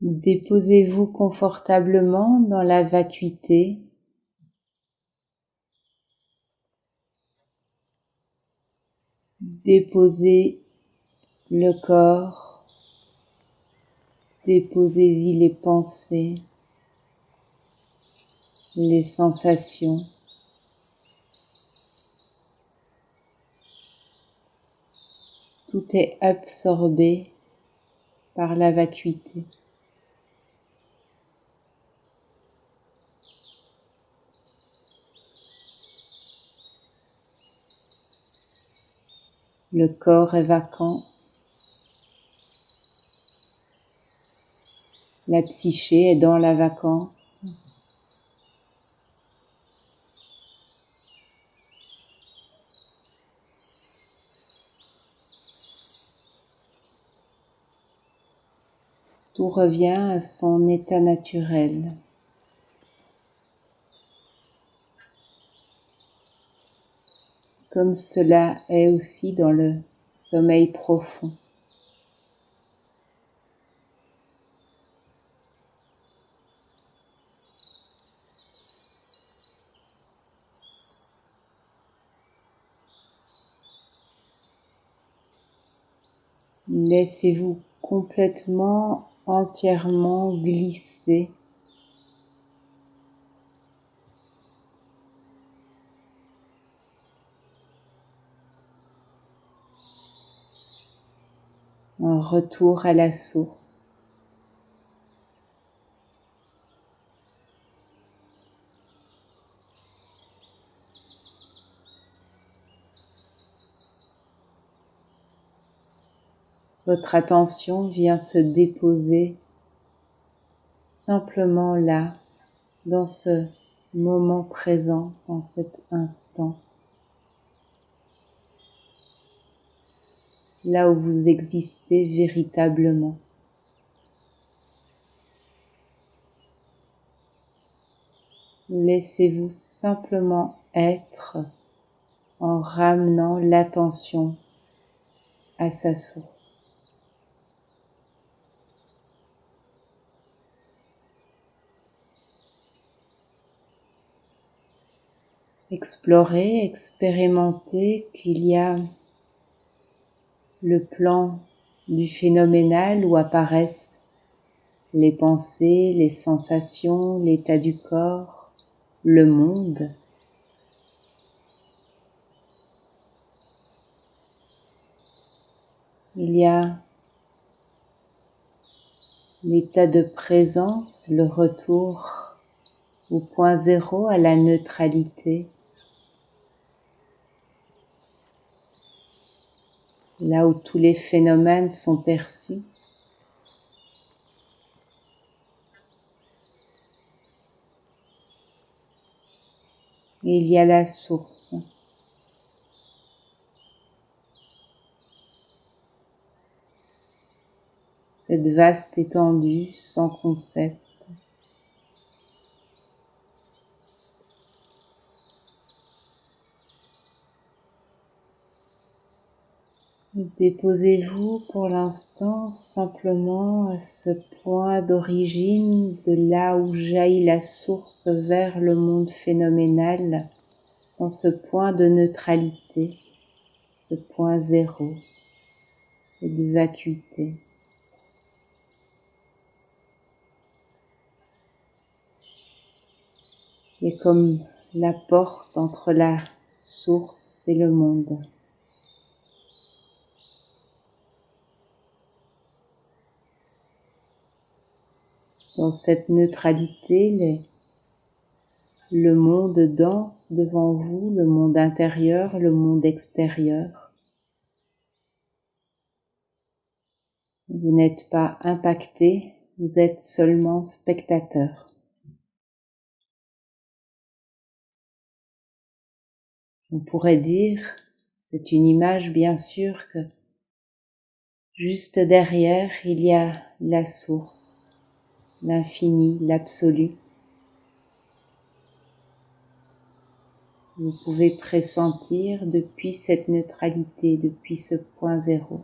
Déposez-vous confortablement dans la vacuité. Déposez le corps, déposez-y les pensées, les sensations. Tout est absorbé par la vacuité. Le corps est vacant. La psyché est dans la vacance. Tout revient à son état naturel. Comme cela est aussi dans le sommeil profond. Laissez-vous complètement, entièrement glisser en retour à la source. Votre attention vient se déposer simplement là, dans ce moment présent, dans cet instant, là où vous existez véritablement. Laissez-vous simplement être en ramenant l'attention à sa source. Explorez, expérimentez qu'il y a le plan du phénoménal où apparaissent les pensées, les sensations, l'état du corps, le monde. Il y a l'état de présence, le retour au point zéro, à la neutralité. Là où tous les phénomènes sont perçus. Et il y a la source. Cette vaste étendue sans concept. Déposez-vous pour l'instant simplement à ce point d'origine, de là où jaillit la source vers le monde phénoménal, dans ce point de neutralité, ce point zéro, de vacuité. Et comme la porte entre la source et le monde. Dans cette neutralité, le monde danse devant vous, le monde intérieur, le monde extérieur. Vous n'êtes pas impacté, vous êtes seulement spectateur. On pourrait dire, c'est une image bien sûr, que juste derrière il y a la source, l'infini, l'absolu. Vous pouvez pressentir depuis cette neutralité, depuis ce point zéro.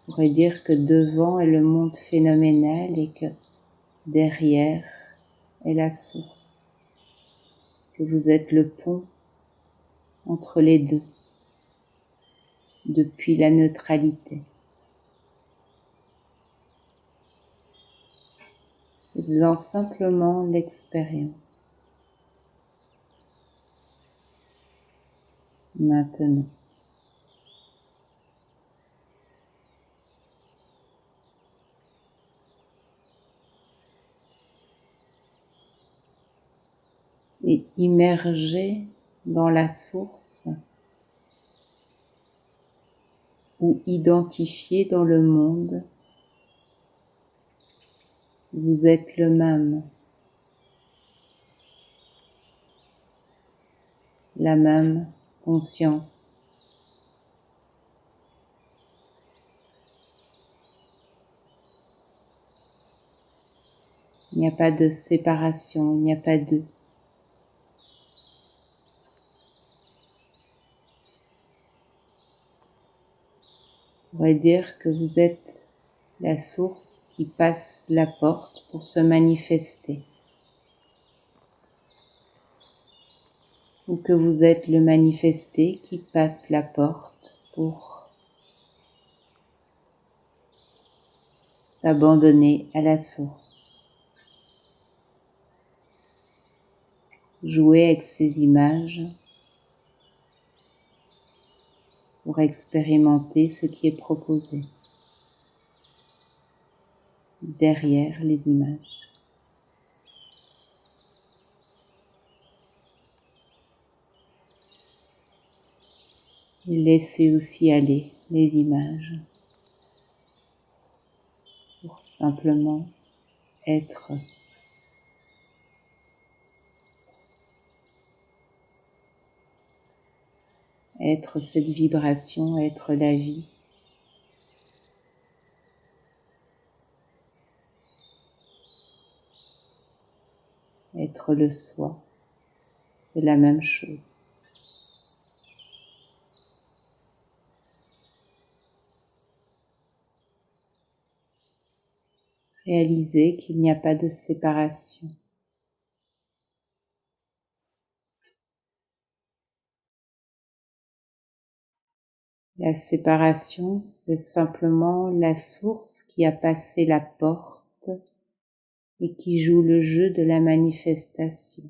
On pourrait dire que devant est le monde phénoménal et que derrière est la source, que vous êtes le pont entre les deux, depuis la neutralité. Faisant simplement l'expérience. Maintenant. Et immergé dans la source ou identifié dans le monde, vous êtes le même, la même conscience. Il n'y a pas de séparation, il n'y a pas d'eux. On pourrait dire que vous êtes la source qui passe la porte pour se manifester. Ou que vous êtes le manifesté qui passe la porte pour s'abandonner à la source. Jouer avec ces images pour expérimenter ce qui est proposé derrière les images. Et laissez aussi aller les images pour simplement être. Être cette vibration, être la vie. Être le soi, c'est la même chose. Réaliser qu'il n'y a pas de séparation. La séparation, c'est simplement la source qui a passé la porte et qui joue le jeu de la manifestation.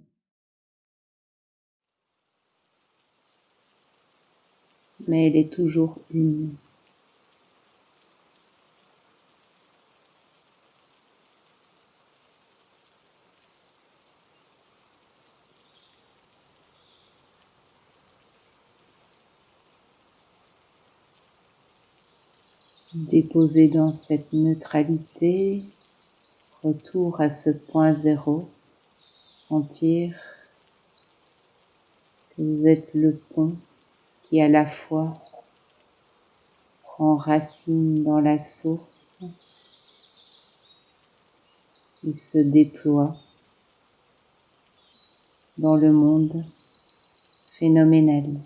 Mais elle est toujours une. Déposer dans cette neutralité, retour à ce point zéro, sentir que vous êtes le pont qui à la fois prend racine dans la source et se déploie dans le monde phénoménal.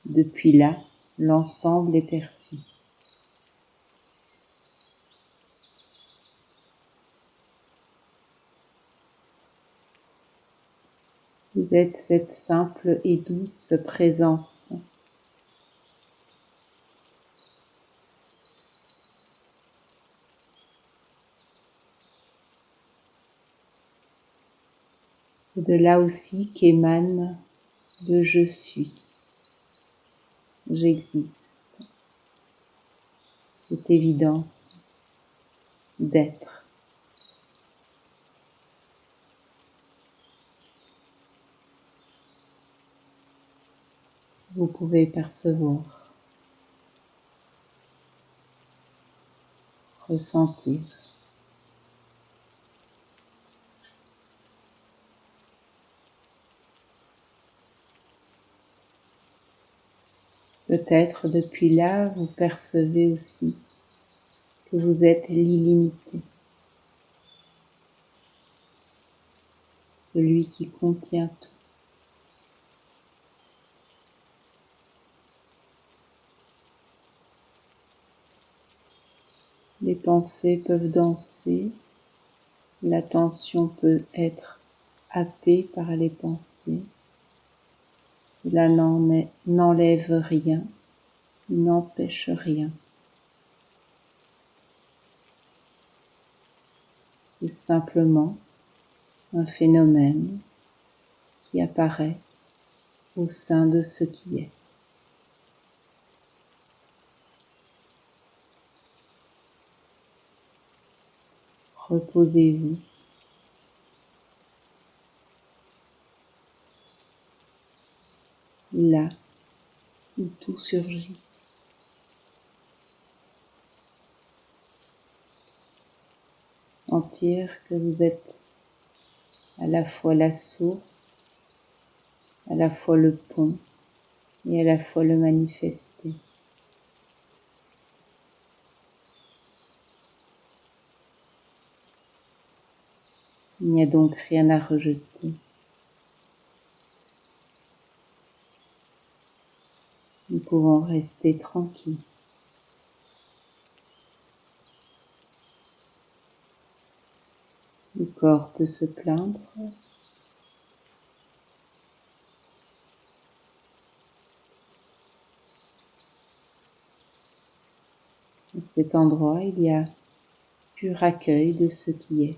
Depuis là, l'ensemble est perçu. Vous êtes cette simple et douce présence. C'est de là aussi qu'émane le je suis. J'existe. Cette évidence d'être. Vous pouvez percevoir, ressentir. Peut-être depuis là, vous percevez aussi que vous êtes l'illimité, celui qui contient tout. Les pensées peuvent danser, l'attention peut être happée par les pensées. Cela n'enlève rien, n'empêche rien. C'est simplement un phénomène qui apparaît au sein de ce qui est. Reposez-vous. Là où tout surgit. Sentir que vous êtes à la fois la source, à la fois le pont et à la fois le manifesté. Il n'y a donc rien à rejeter. Nous pouvons rester tranquilles. Le corps peut se plaindre. À cet endroit, il y a pur accueil de ce qui est.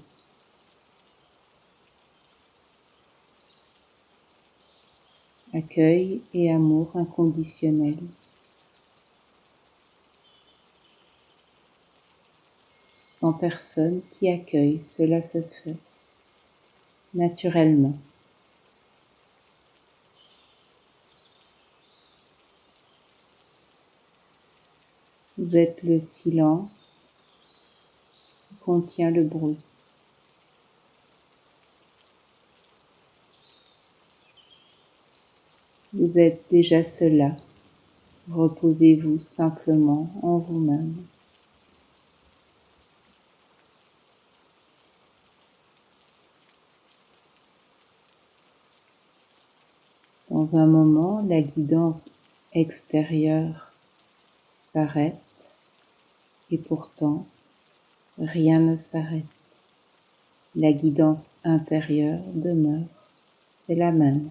Accueil et amour inconditionnel. Sans personne qui accueille, cela se fait naturellement. Vous êtes le silence qui contient le bruit. Vous êtes déjà cela. Reposez-vous simplement en vous-même. Dans un moment, la guidance extérieure s'arrête et pourtant, rien ne s'arrête. La guidance intérieure demeure, c'est la même.